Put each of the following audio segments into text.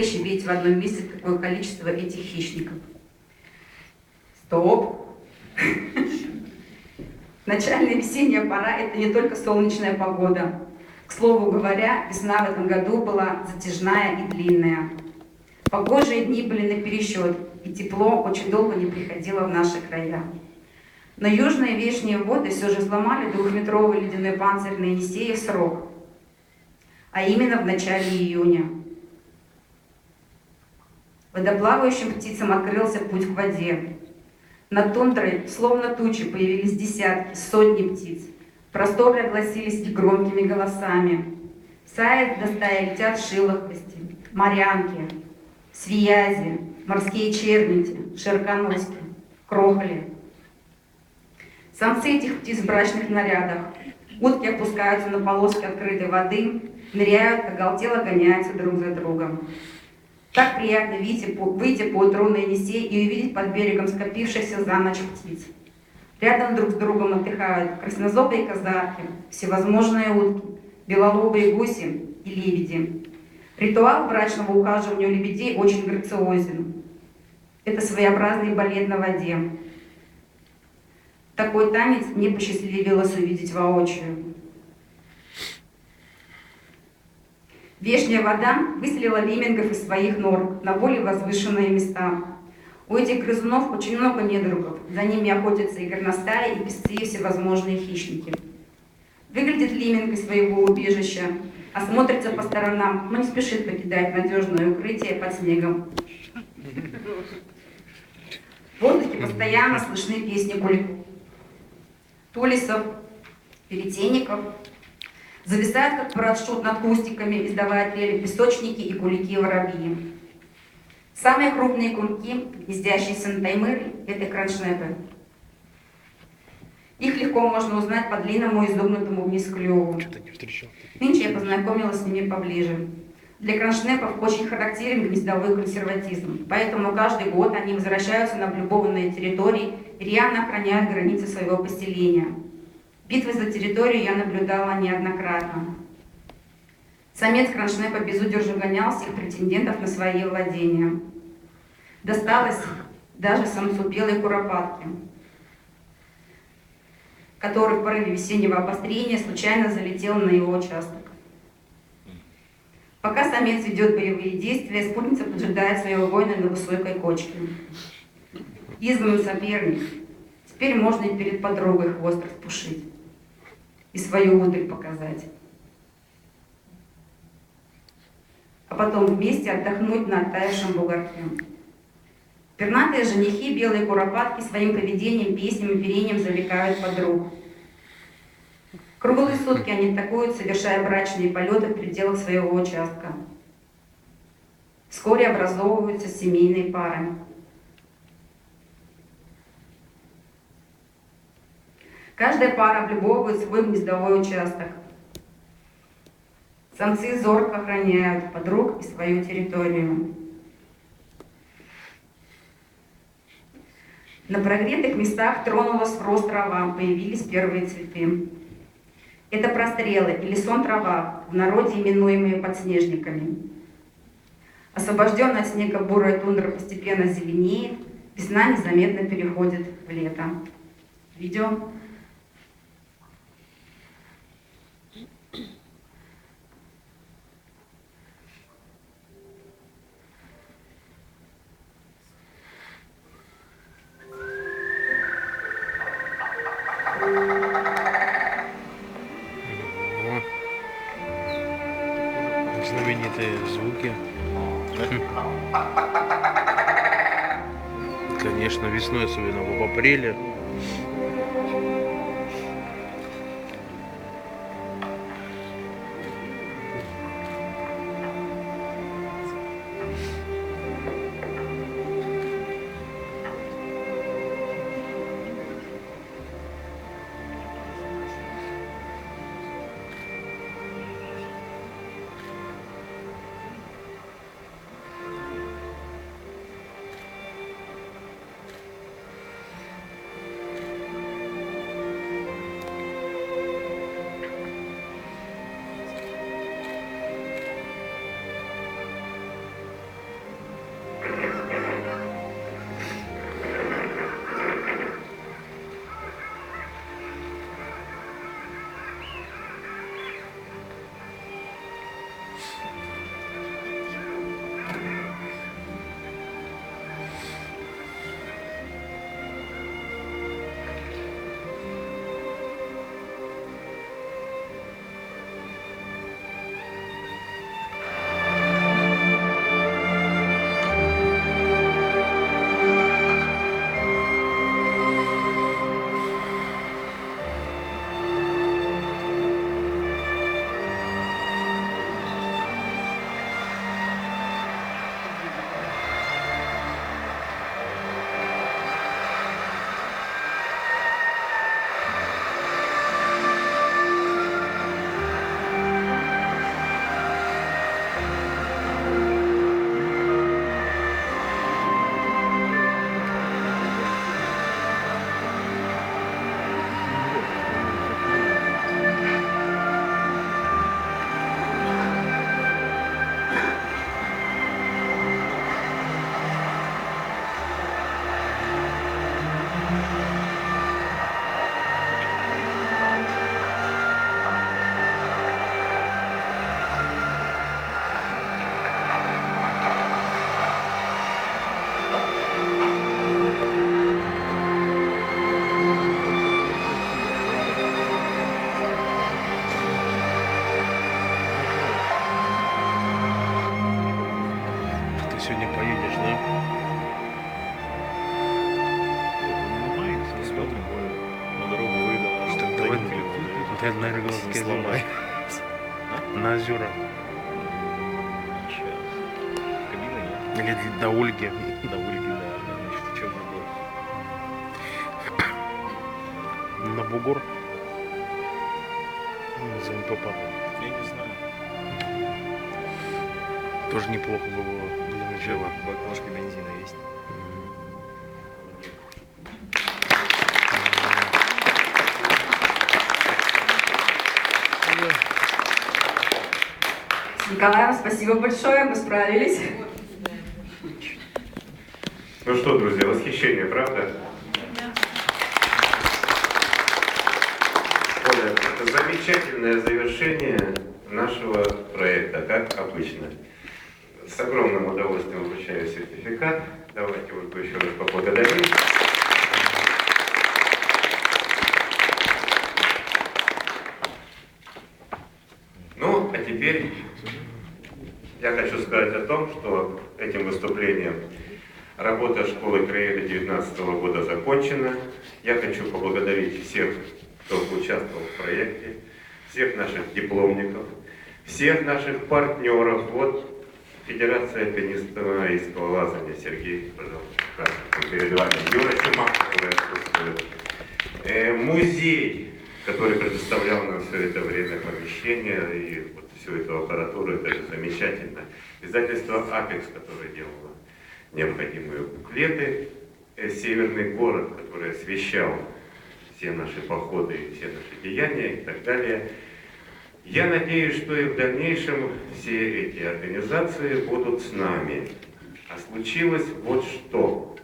щебеть в одном месте такое количество этих хищников. Стоп! Начальная весенняя пора – это не только солнечная погода. К слову говоря, весна в этом году была затяжная и длинная. Погожие дни были напересчет, и тепло очень долго не приходило в наши края. Но южные вешние воды все же сломали двухметровый ледяной панцирь на Енисее в срок, а именно в начале июня. Водоплавающим птицам открылся путь к воде. Над тундрой, словно тучи, появились десятки, сотни птиц. Просторы огласились их громкими голосами. В саи до стаи летят шилохвости, морянки, свиязи, морские черники, широконоски, крохоли. Самцы этих птиц в брачных нарядах. Утки опускаются на полоски открытой воды, ныряют, оголтело гоняются друг за другом. Так приятно выйти поутру на Енисей и увидеть под берегом скопившихся за ночь птиц. Рядом друг с другом отдыхают краснозобые казахи, всевозможные утки, белолобые гуси и лебеди. Ритуал брачного ухаживания у лебедей очень грациозен. Это своеобразный балет на воде. Такой танец мне посчастливилось увидеть воочию. Вешняя вода выселила леммингов из своих нор на более возвышенные места. У этих грызунов очень много недругов. За ними охотятся и горностаи, и песцы, и всевозможные хищники. Выглядит лемминг из своего убежища, осмотрится по сторонам, но не спешит покидать надежное укрытие под снегом. В воздухе постоянно слышны песни тулисов, веретенников. Зависают, как парашют над кустиками, издавая трели песочники и кулики-воробьи. Самые крупные кульки, гнездящиеся на таймыре, это кроншнепы. Их легко можно узнать по длинному изогнутому вниз клюву. Нынче я познакомилась с ними поближе. Для кроншнепов очень характерен гнездовой консерватизм, поэтому каждый год они возвращаются на облюбованные территории и рьяно охраняют границы своего поселения. Битвы за территорию я наблюдала неоднократно. Самец кроншнепа без удержу гонял всех претендентов на свои владения. Досталось даже самцу белой куропатки, который в порыве весеннего обострения случайно залетел на его участок. Пока самец ведет боевые действия, спутница поджидает своего воина на высокой кочке. Изгнан соперник. Теперь можно и перед подругой хвост распушить и свою удаль показать. А потом вместе отдохнуть на оттаившем бугорке. Пернатые женихи белые куропатки своим поведением, песнями, перением завлекают подруг. Круглые сутки они атакуют, совершая брачные полеты в пределах своего участка. Вскоре образовываются семейные пары. Каждая пара облюбовывает свой гнездовой участок. Самцы зорко охраняют подруг и свою территорию. На прогретых местах тронулась в рост трава, появились первые цветы. Это прострелы или сон-трава, в народе именуемые подснежниками. Освобожденная от снега бурая тундра постепенно зеленеет, весна незаметно переходит в лето. Видео. Знаменитые звуки. Конечно, весной, особенно в апреле. Это энергоская зона. Сломай. На озера. Ничего. Кабина Или до Ольги. нет. На улице, да. Значит, что было? На бугор. За МПП. Я не знаю. Тоже неплохо бы было для начала. Баклажка бензина есть. С Николаем спасибо большое, мы справились. Ну что, друзья, восхищение, правда? Оля, это замечательное завершение нашего проекта, как обычно. С огромным удовольствием вручаю сертификат. Давайте Ольгу еще раз поблагодарим. Ну, а теперь я хочу сказать о том, что этим выступлением работа школы краеда 2019 года закончена. Я хочу поблагодарить всех, кто участвовал в проекте, всех наших дипломников, всех наших партнеров. Вот Федерация альпинистского лазания. Сергей, пожалуйста, перед вами. Юра Чумак, который отсутствует. Музей, который предоставлял нам все это время помещение и вот всю эту аппаратуру, это же замечательно. Издательство «Апекс», которое делало необходимые буклеты, «Северный город», который освещал все наши походы, все наши деяния и так далее. Я надеюсь, что и в дальнейшем все эти организации будут с нами. А случилось вот что.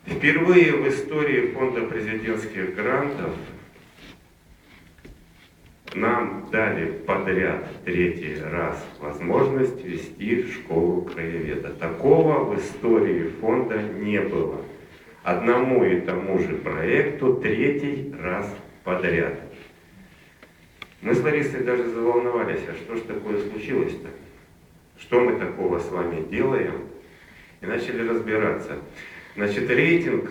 Впервые в истории фонда президентских грантов нам дали подряд третий раз возможность вести школу краеведа. Такого в истории фонда не было. Одному и тому же проекту третий раз подряд. Мы с Ларисой даже заволновались, а что ж такое случилось-то? Что мы такого с вами делаем? И начали разбираться. Значит, рейтинг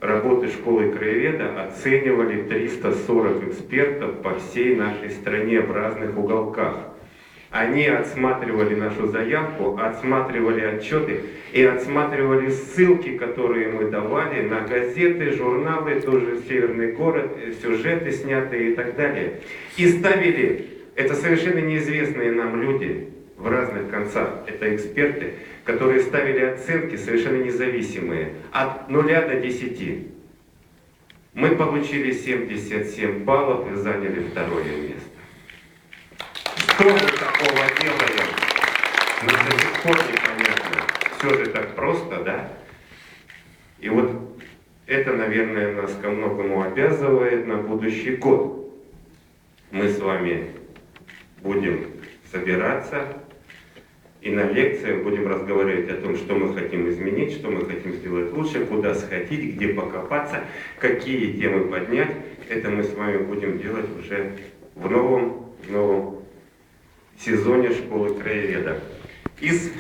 работы школы краеведа оценивали 340 экспертов по всей нашей стране в разных уголках. Они отсматривали нашу заявку, отсматривали отчеты и отсматривали ссылки, которые мы давали на газеты, журналы, тоже «Северный город», сюжеты снятые и так далее. И ставили, это совершенно неизвестные нам люди в разных концах, это эксперты, которые ставили оценки совершенно независимые, от 0 до 10. Мы получили 77 баллов и заняли второе место. Что мы такого делаем? Нам до сих пор непонятно. Все же так просто, да? И вот это, наверное, нас ко многому обязывает на будущий год. Мы с вами будем собираться и на лекциях будем разговаривать о том, что мы хотим изменить, что мы хотим сделать лучше, куда сходить, где покопаться, какие темы поднять. Это мы с вами будем делать уже в новом сезоне школы краеведа. Из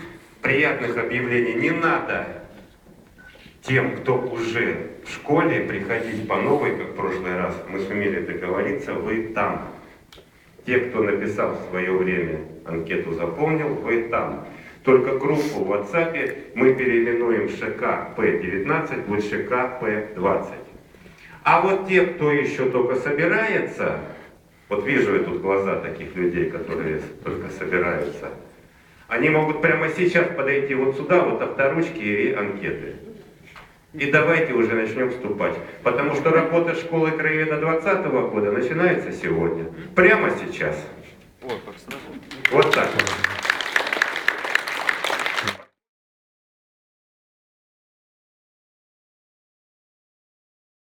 приятных объявлений: не надо тем, кто уже в школе, приходить по новой, как в прошлый раз. Мы сумели договориться, вы там. Те, кто написал в свое время, анкету заполнил, вы там. Только группу в WhatsApp мы переименуем ШК П-19, будет ШК П-20. А вот те, кто еще только собирается, вот вижу я тут глаза таких людей, которые только собираются, они могут прямо сейчас подойти вот сюда, вот авторучки и анкеты. И давайте уже начнем вступать. Потому что работа школы краеведа 2020 года начинается сегодня. Прямо сейчас. Ой, как сразу. Вот так вот.